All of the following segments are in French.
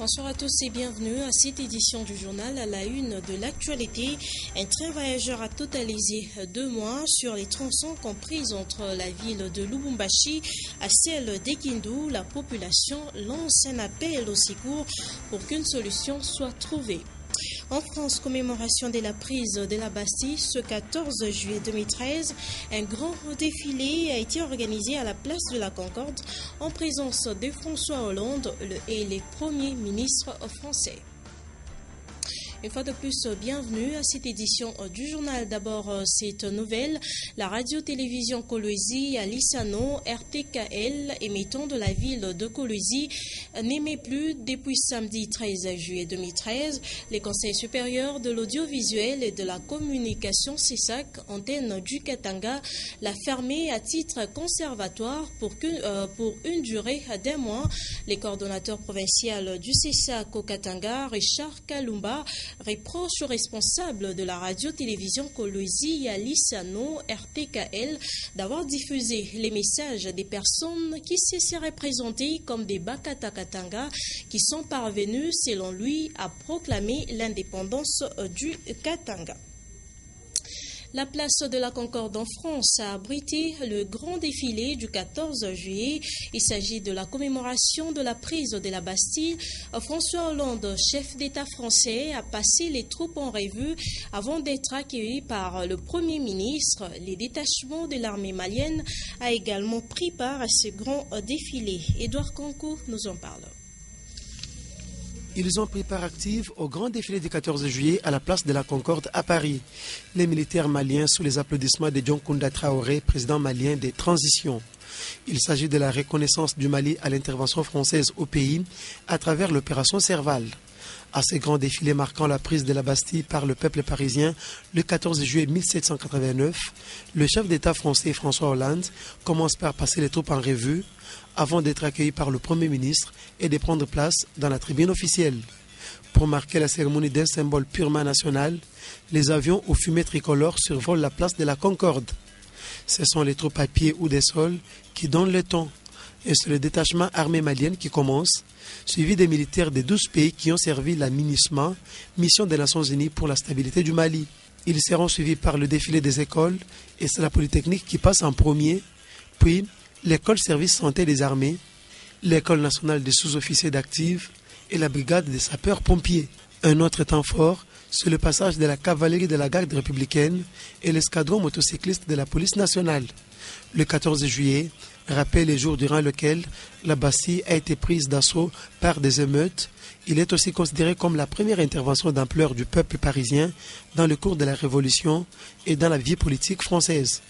Bonsoir à tous et bienvenue à cette édition du journal à la une de l'actualité. Un train voyageur a totalisé 2 mois sur les tronçons comprises entre la ville de Lubumbashi à celle d'Ekindu. La population lance un appel au secours pour qu'une solution soit trouvée. En France, commémoration de la prise de la Bastille ce 14 juillet 2013, un grand défilé a été organisé à la place de la Concorde en présence de François Hollande et les premiers ministres français. Une fois de plus, bienvenue à cette édition du journal. D'abord, cette nouvelle. La radio-télévision Kolwezi à Lissano, RTKL, émettant de la ville de Kolwezi, n'émet plus depuis samedi 13 juillet 2013. Les conseils supérieurs de l'audiovisuel et de la communication CESAC, antenne du Katanga, l'a fermé à titre conservatoire pour une durée d'1 mois. Les coordonnateurs provinciaux du CESAC au Katanga, Richard Kalumba, reproche aux responsables de la radio-télévision Kolwezi à Lissano, RTKL, d'avoir diffusé les messages des personnes qui se seraient présentées comme des Bakata Katanga qui sont parvenus, selon lui, à proclamer l'indépendance du Katanga. La place de la Concorde en France a abrité le grand défilé du 14 juillet. Il s'agit de la commémoration de la prise de la Bastille. François Hollande, chef d'État français, a passé les troupes en revue avant d'être accueilli par le Premier ministre. Les détachements de l'armée malienne a également pris part à ce grand défilé. Édouard Kankou nous en parle. Ils ont pris part active au grand défilé du 14 juillet à la place de la Concorde à Paris. Les militaires maliens sous les applaudissements de Dioncounda Traoré, président malien des transitions. Il s'agit de la reconnaissance du Mali à l'intervention française au pays à travers l'opération Serval. À ce grand défilé marquant la prise de la Bastille par le peuple parisien le 14 juillet 1789, le chef d'État français François Hollande commence par passer les troupes en revue avant d'être accueilli par le Premier ministre et de prendre place dans la tribune officielle. Pour marquer la cérémonie d'un symbole purement national, les avions aux fumées tricolores survolent la place de la Concorde. Ce sont les troupes à pied ou des sols qui donnent le ton. Et c'est le détachement armé malienne qui commence, suivi des militaires des 12 pays qui ont servi la MINUSMA, mission des Nations Unies pour la stabilité du Mali. Ils seront suivis par le défilé des écoles et c'est la Polytechnique qui passe en premier, puis l'école service santé des armées, l'école nationale des sous-officiers d'actifs et la brigade des sapeurs-pompiers. Un autre temps fort, c'est le passage de la cavalerie de la garde républicaine et l'escadron motocycliste de la police nationale. Le 14 juillet, rappelle les jours durant lesquels la Bastille a été prise d'assaut par des émeutes. Il est aussi considéré comme la première intervention d'ampleur du peuple parisien dans le cours de la Révolution et dans la vie politique française.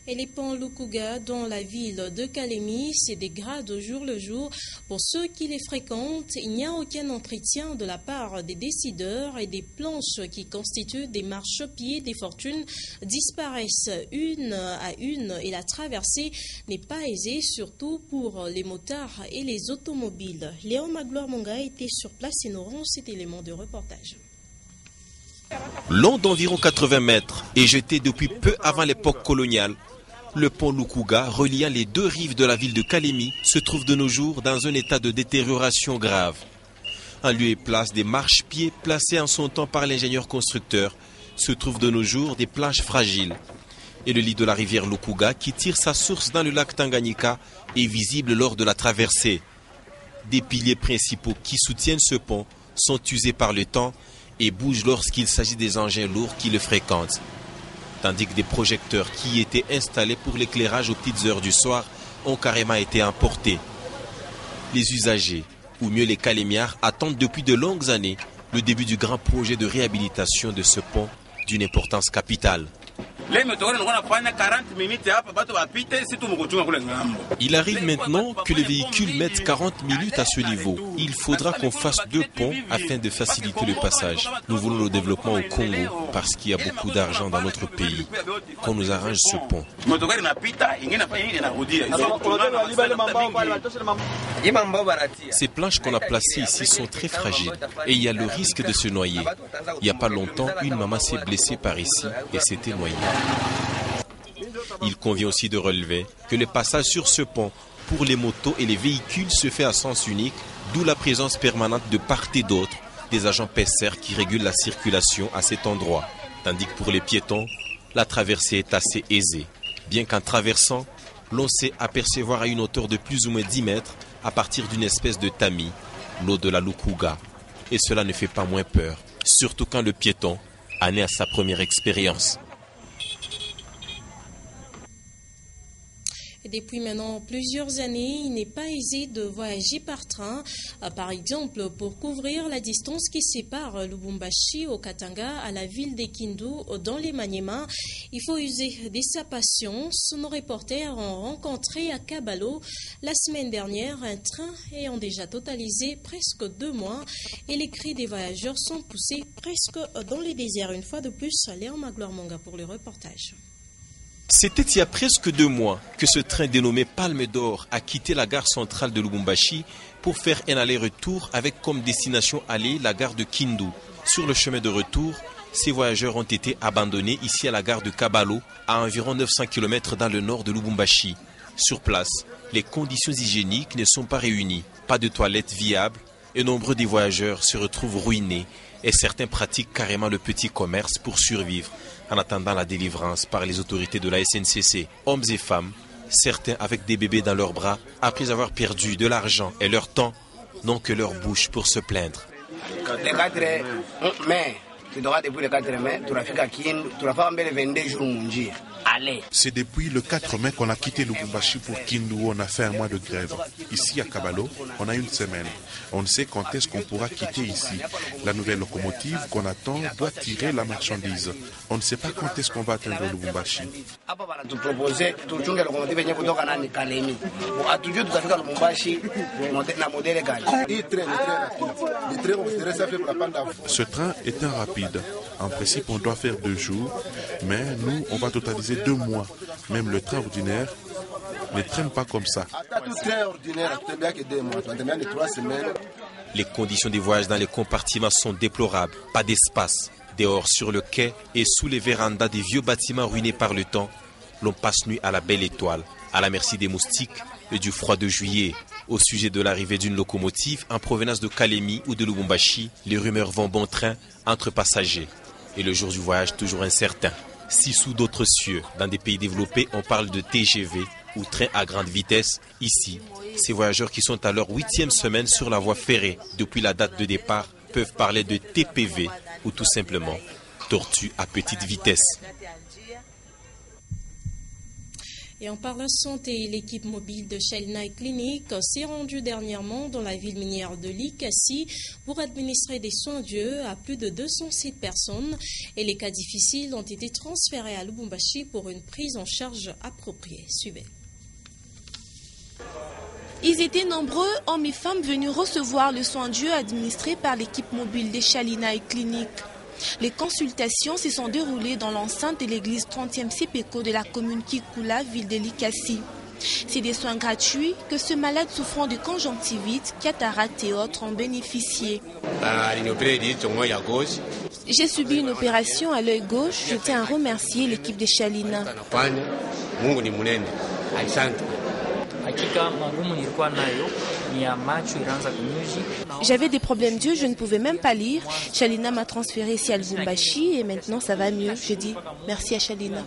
Et les ponts Lukuga dans la ville de Kalemi se dégradent au jour le jour. Pour ceux qui les fréquentent, il n'y a aucun entretien de la part des décideurs et des planches qui constituent des marchepieds des fortunes disparaissent une à une et la traversée n'est pas aisée, surtout pour les motards et les automobiles. Léon Magloire Monga était sur place et nous aurons cet élément de reportage. Long d'environ 80 mètres et jeté depuis peu avant l'époque coloniale, le pont Lukuga, reliant les deux rives de la ville de Kalemi, se trouve de nos jours dans un état de détérioration grave. En lieu et place des marchepieds placés en son temps par l'ingénieur constructeur, se trouvent de nos jours des planches fragiles. Et le lit de la rivière Lukuga, qui tire sa source dans le lac Tanganyika, est visible lors de la traversée. Des piliers principaux qui soutiennent ce pont sont usés par le temps et bougent lorsqu'il s'agit des engins lourds qui le fréquentent. Tandis que des projecteurs qui y étaient installés pour l'éclairage aux petites heures du soir ont carrément été emportés. Les usagers, ou mieux les Kalémiards, attendent depuis de longues années le début du grand projet de réhabilitation de ce pont d'une importance capitale. Il arrive maintenant que les véhicules mettent 40 minutes à ce niveau. Il faudra qu'on fasse 2 ponts afin de faciliter le passage. Nous voulons le développement au Congo parce qu'il y a beaucoup d'argent dans notre pays. Qu'on nous arrange ce pont. Ces planches qu'on a placées ici sont très fragiles et il y a le risque de se noyer. Il n'y a pas longtemps, une maman s'est blessée par ici et s'était noyée. Il convient aussi de relever que le passage sur ce pont pour les motos et les véhicules se fait à sens unique, d'où la présence permanente de part et d'autre des agents PSR qui régulent la circulation à cet endroit. Tandis que pour les piétons, la traversée est assez aisée. Bien qu'en traversant, l'on sait apercevoir à une hauteur de plus ou moins 10 mètres, à partir d'une espèce de tamis, l'eau de la Lukuga. Et cela ne fait pas moins peur, surtout quand le piéton en est à sa première expérience. Depuis maintenant plusieurs années, il n'est pas aisé de voyager par train. Par exemple, pour couvrir la distance qui sépare Lubumbashi au Katanga à la ville de Kindu dans les Maniema, il faut user de sa patience. Nos reporters ont rencontré à Kabalo la semaine dernière un train ayant déjà totalisé presque 2 mois et les cris des voyageurs sont poussés presque dans les déserts. Une fois de plus, Léon Magloire Monga pour le reportage. C'était il y a presque 2 mois que ce train dénommé Palme d'Or a quitté la gare centrale de Lubumbashi pour faire un aller-retour avec comme destination aller la gare de Kindu. Sur le chemin de retour, ces voyageurs ont été abandonnés ici à la gare de Kabalo, à environ 900 km dans le nord de Lubumbashi. Sur place, les conditions hygiéniques ne sont pas réunies, pas de toilettes viables et nombreux des voyageurs se retrouvent ruinés et certains pratiquent carrément le petit commerce pour survivre en attendant la délivrance par les autorités de la SNCC. Hommes et femmes, certains avec des bébés dans leurs bras, après avoir perdu de l'argent et leur temps, n'ont que leur bouche pour se plaindre. Le 4 mai, depuis le 4 mai, tu as fait 22 jours. C'est depuis le 4 mai qu'on a quitté Lubumbashi pour Kindu où on a fait un mois de grève. Ici à Kabalo, on a 1 semaine. On ne sait quand est-ce qu'on pourra quitter ici. La nouvelle locomotive qu'on attend doit tirer la marchandise. On ne sait pas quand est-ce qu'on va atteindre Lubumbashi. Ce train est un rapide. En principe, on doit faire 2 jours, mais nous, on va totaliser 2 mois. Même le train ordinaire ne traîne pas comme ça. Les conditions des voyages dans les compartiments sont déplorables. Pas d'espace. Dehors sur le quai et sous les vérandas des vieux bâtiments ruinés par le temps, l'on passe nuit à la belle étoile, à la merci des moustiques et du froid de juillet. Au sujet de l'arrivée d'une locomotive en provenance de Kalemi ou de Lubumbashi, les rumeurs vont bon train entre passagers. Et le jour du voyage toujours incertain. Si sous d'autres cieux, dans des pays développés, on parle de TGV ou train à grande vitesse, ici, ces voyageurs qui sont à leur 8e semaine sur la voie ferrée depuis la date de départ peuvent parler de TPV ou tout simplement tortue à petite vitesse. Et en parlant santé, l'équipe mobile de Shalina Clinic s'est rendue dernièrement dans la ville minière de Likasi pour administrer des soins d'yeux à plus de 207 personnes. Et les cas difficiles ont été transférés à Lubumbashi pour une prise en charge appropriée. Suivez. Ils étaient nombreux, hommes et femmes, venus recevoir le soin d'yeux administré par l'équipe mobile des Shalina Clinic. Les consultations se sont déroulées dans l'enceinte de l'église 30e CPECO de la commune Kikula, ville de Likasi. C'est des soins gratuits que ce malade souffrant de conjonctivite, cataracte et autres ont bénéficié. J'ai subi une opération à l'œil gauche. Je tiens à remercier l'équipe de Shalina. J'avais des problèmes d'yeux, je ne pouvais même pas lire. Shalina m'a transféré ici à Lubumbashi et maintenant ça va mieux. Je dis merci à Shalina.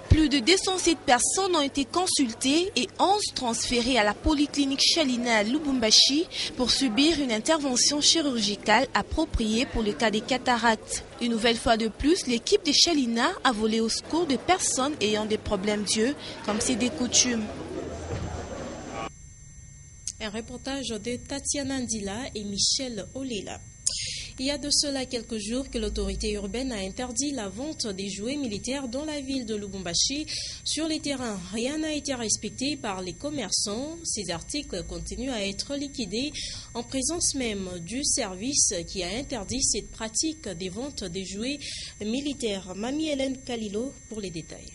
Plus de 207 personnes ont été consultées et 11 transférées à la polyclinique Shalina à Lubumbashi pour subir une intervention chirurgicale appropriée pour le cas des cataractes. Une nouvelle fois de plus, l'équipe de Shalina a volé au secours de personnes ayant des problèmes d'yeux, comme c'est des coutumes. Un reportage de Tatiana Ndila et Michel Olela. Il y a de cela quelques jours que l'autorité urbaine a interdit la vente des jouets militaires dans la ville de Lubumbashi. Sur les terrains, rien n'a été respecté par les commerçants. Ces articles continuent à être liquidés en présence même du service qui a interdit cette pratique des ventes des jouets militaires. Mamie Hélène Kalilo pour les détails.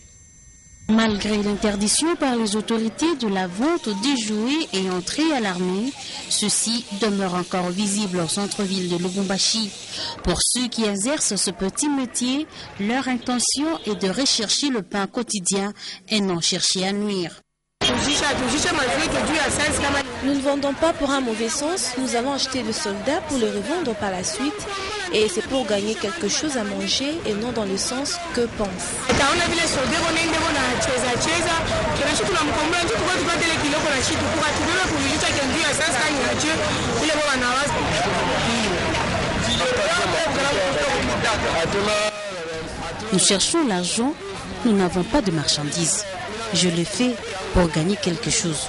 Malgré l'interdiction par les autorités de la vente des jouets et entrée à l'armée, ceux-ci demeurent encore visibles au centre-ville de Lubumbashi. Pour ceux qui exercent ce petit métier, leur intention est de rechercher le pain quotidien et non chercher à nuire. Nous ne vendons pas pour un mauvais sens, nous avons acheté le soldat pour le revendre par la suite et c'est pour gagner quelque chose à manger et non dans le sens que pense. Nous cherchons l'argent, nous n'avons pas de marchandises. Je le fais pour gagner quelque chose.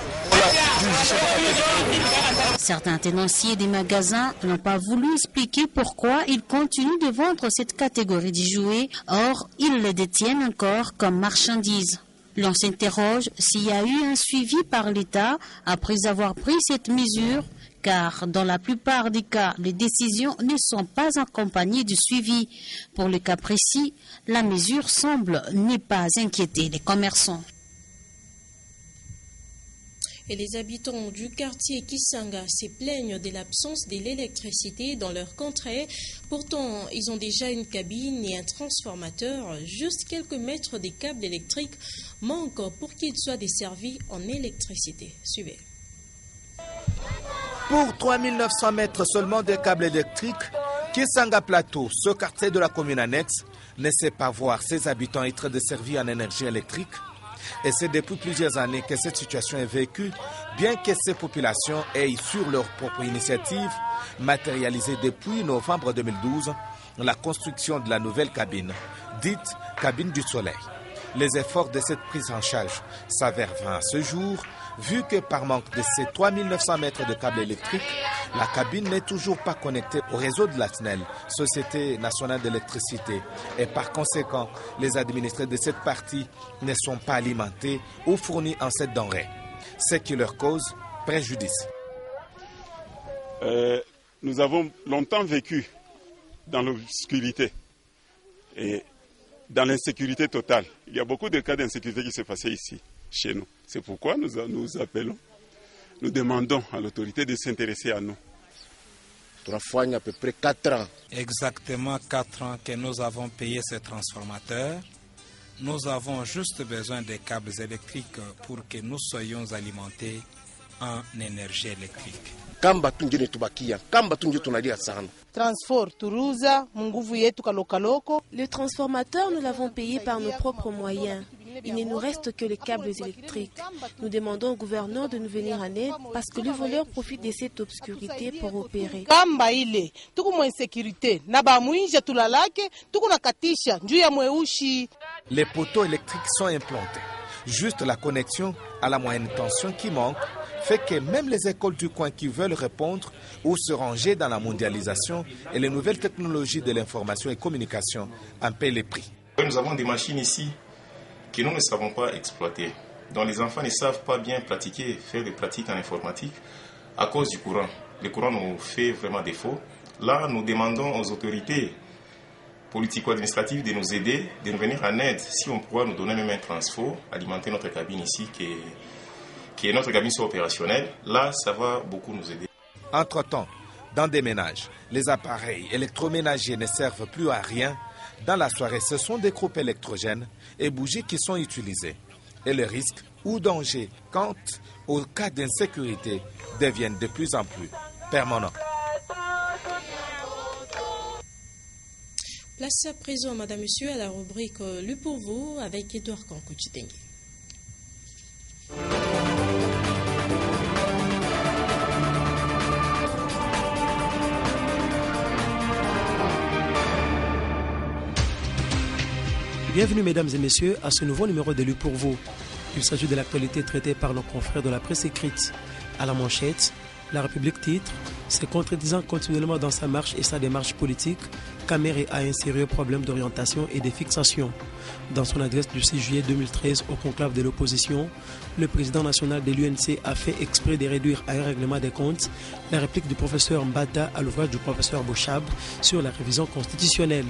Certains tenanciers des magasins n'ont pas voulu expliquer pourquoi ils continuent de vendre cette catégorie de jouets, or ils les détiennent encore comme marchandises. L'on s'interroge s'il y a eu un suivi par l'État après avoir pris cette mesure, car dans la plupart des cas, les décisions ne sont pas accompagnées de suivi. Pour le cas précis, la mesure semble ne pas inquiéter les commerçants. Et les habitants du quartier Kisanga se plaignent de l'absence de l'électricité dans leur contrée. Pourtant, ils ont déjà une cabine et un transformateur. Juste quelques mètres des câbles électriques manquent pour qu'ils soient desservis en électricité. Suivez. Pour 3900 mètres seulement de câbles électriques, Kisanga Plateau, ce quartier de la commune annexe, ne sait pas voir ses habitants être desservis en énergie électrique. Et c'est depuis plusieurs années que cette situation est vécue, bien que ces populations aient, sur leur propre initiative, matérialisé depuis novembre 2012 la construction de la nouvelle cabine, dite cabine du soleil. Les efforts de cette prise en charge s'avèrent vains à ce jour, vu que par manque de ces 3900 mètres de câbles électriques, la cabine n'est toujours pas connectée au réseau de la SNEL, Société nationale d'électricité, et par conséquent, les administrés de cette partie ne sont pas alimentés ou fournis en cette denrée, ce qui leur cause préjudice. Nous avons longtemps vécu dans l'obscurité et dans l'insécurité totale. Il y a beaucoup de cas d'insécurité qui se passaient ici, chez nous. C'est pourquoi nous appelons, nous demandons à l'autorité de s'intéresser à nous. À peu près 4 ans. Exactement 4 ans que nous avons payé ce transformateur. Nous avons juste besoin des câbles électriques pour que nous soyons alimentés en énergie électrique. Le transformateur, nous l'avons payé par nos propres moyens. Il ne nous reste que les câbles électriques. Nous demandons au gouverneur de nous venir en aide parce que les voleurs profitent de cette obscurité pour opérer. Les poteaux électriques sont implantés. Juste la connexion à la moyenne tension qui manque fait que même les écoles du coin qui veulent répondre ou se ranger dans la mondialisation et les nouvelles technologies de l'information et communication en paient les prix. Nous avons des machines ici que nous ne savons pas exploiter, dont les enfants ne savent pas bien pratiquer, faire des pratiques en informatique à cause du courant. Le courant nous fait vraiment défaut. Là, nous demandons aux autorités politico-administratives de nous aider, de nous venir en aide. Si on pourra nous donner même un transfo, alimenter notre cabine ici, que notre cabine soit opérationnelle, là, ça va beaucoup nous aider. Entre-temps, dans des ménages, les appareils électroménagers ne servent plus à rien. Dans la soirée, ce sont des groupes électrogènes et bougies qui sont utilisés. Et le risque ou danger quant au cas d'insécurité deviennent de plus en plus permanents. Place à présent, madame, monsieur, à la rubrique Lu pour vous avec Edouard Kankouchitengue. Bienvenue mesdames et messieurs à ce nouveau numéro de Lu pour vous. Il s'agit de l'actualité traitée par nos confrères de la presse écrite. À la manchette, La République titre, se contredisant continuellement dans sa marche et sa démarche politique, Caméré a un sérieux problème d'orientation et de fixation. Dans son adresse du 6 juillet 2013 au conclave de l'opposition, le président national de l'UNC a fait exprès de réduire à un règlement des comptes la réplique du professeur Mbata à l'ouvrage du professeur Bouchab sur la révision constitutionnelle.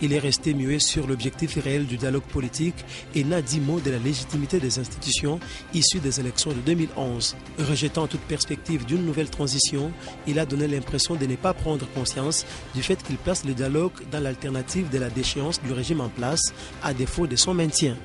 Il est resté muet sur l'objectif réel du dialogue politique et n'a dit mot de la légitimité des institutions issues des élections de 2011. Rejetant toute perspective d'une nouvelle transition, il a donné l'impression de ne pas prendre conscience du fait qu'il place le dialogue dans l'alternative de la déchéance du régime en place à défaut de son maintien.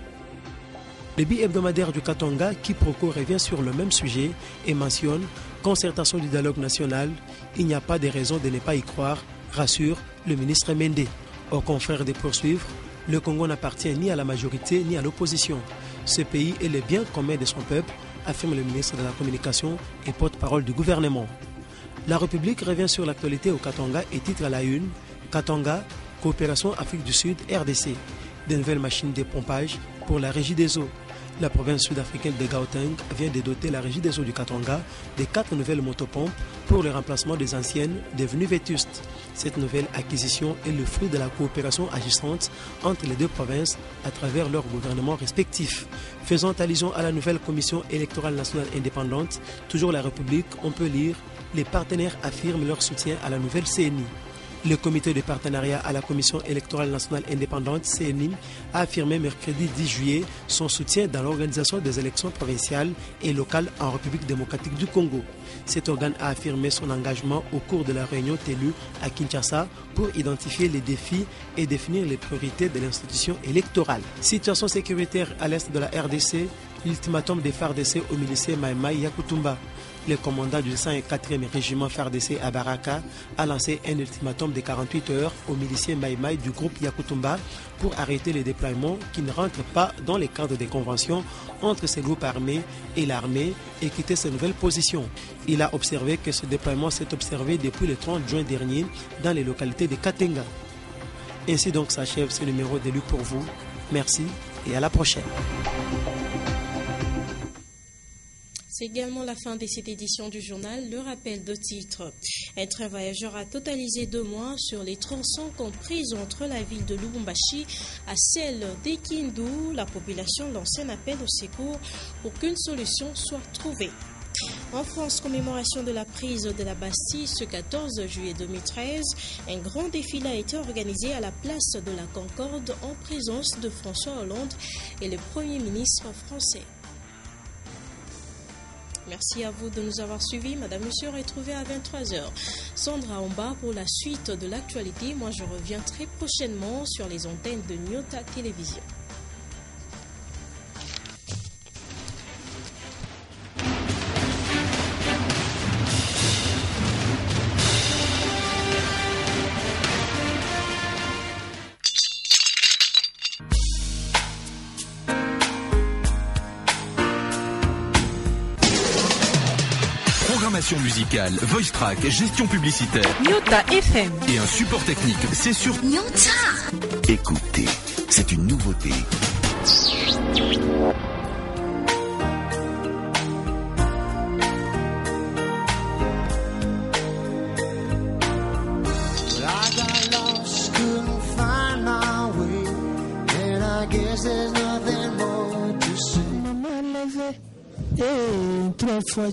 Le bi-hebdomadaire du Katanga, Quiproquo, revient sur le même sujet et mentionne « Concertation du dialogue national, il n'y a pas de raison de ne pas y croire », rassure le ministre Mende. Aux confrères de poursuivre, le Congo n'appartient ni à la majorité ni à l'opposition. Ce pays est le bien commun de son peuple, affirme le ministre de la Communication et porte-parole du gouvernement. La République revient sur l'actualité au Katanga et titre à la une « Katanga, coopération Afrique du Sud, RDC ». Des nouvelles machines de pompage pour la régie des eaux. La province sud-africaine de Gauteng vient de doter la régie des eaux du Katanga de 4 nouvelles motopompes pour le remplacement des anciennes devenues vétustes. Cette nouvelle acquisition est le fruit de la coopération agissante entre les deux provinces à travers leurs gouvernements respectifs. Faisant allusion à la nouvelle commission électorale nationale indépendante, toujours la République, on peut lire « Les partenaires affirment leur soutien à la nouvelle CNI ». Le comité de partenariat à la Commission électorale nationale indépendante, CNI, a affirmé mercredi 10 juillet son soutien dans l'organisation des élections provinciales et locales en République démocratique du Congo. Cet organe a affirmé son engagement au cours de la réunion tenue à Kinshasa pour identifier les défis et définir les priorités de l'institution électorale. Situation sécuritaire à l'est de la RDC, l'ultimatum des FARDC au milicier Maïmaï Yakutumba. Le commandant du 104e régiment FARDC à Baraka a lancé un ultimatum de 48 heures aux miliciens Maïmaï du groupe Yakutumba pour arrêter les déploiements qui ne rentrent pas dans les cadres des conventions entre ces groupes armés et l'armée et quitter ces nouvelles positions. Il a observé que ce déploiement s'est observé depuis le 30 juin dernier dans les localités de Katenga. Ainsi donc s'achève ce numéro de Lu pour vous. Merci et à la prochaine. C'est également la fin de cette édition du journal. Le rappel de titre. Un train voyageur a totalisé 2 mois sur les tronçons comprises entre la ville de Lubumbashi à celle d'Ekindu. La population lance un appel au secours pour qu'une solution soit trouvée. En France, commémoration de la prise de la Bastille ce 14 juillet 2013, un grand défilé a été organisé à la place de la Concorde en présence de François Hollande et le Premier ministre français. Merci à vous de nous avoir suivis. Madame, Monsieur, retrouvez à 23h. Sandra Omba pour la suite de l'actualité. Moi, je reviens très prochainement sur les antennes de Nyota Télévision. Programmation musicale, voice track, gestion publicitaire. Nyota FM. Et un support technique, c'est sur Nyota. Écoutez, c'est une nouveauté. Trois fois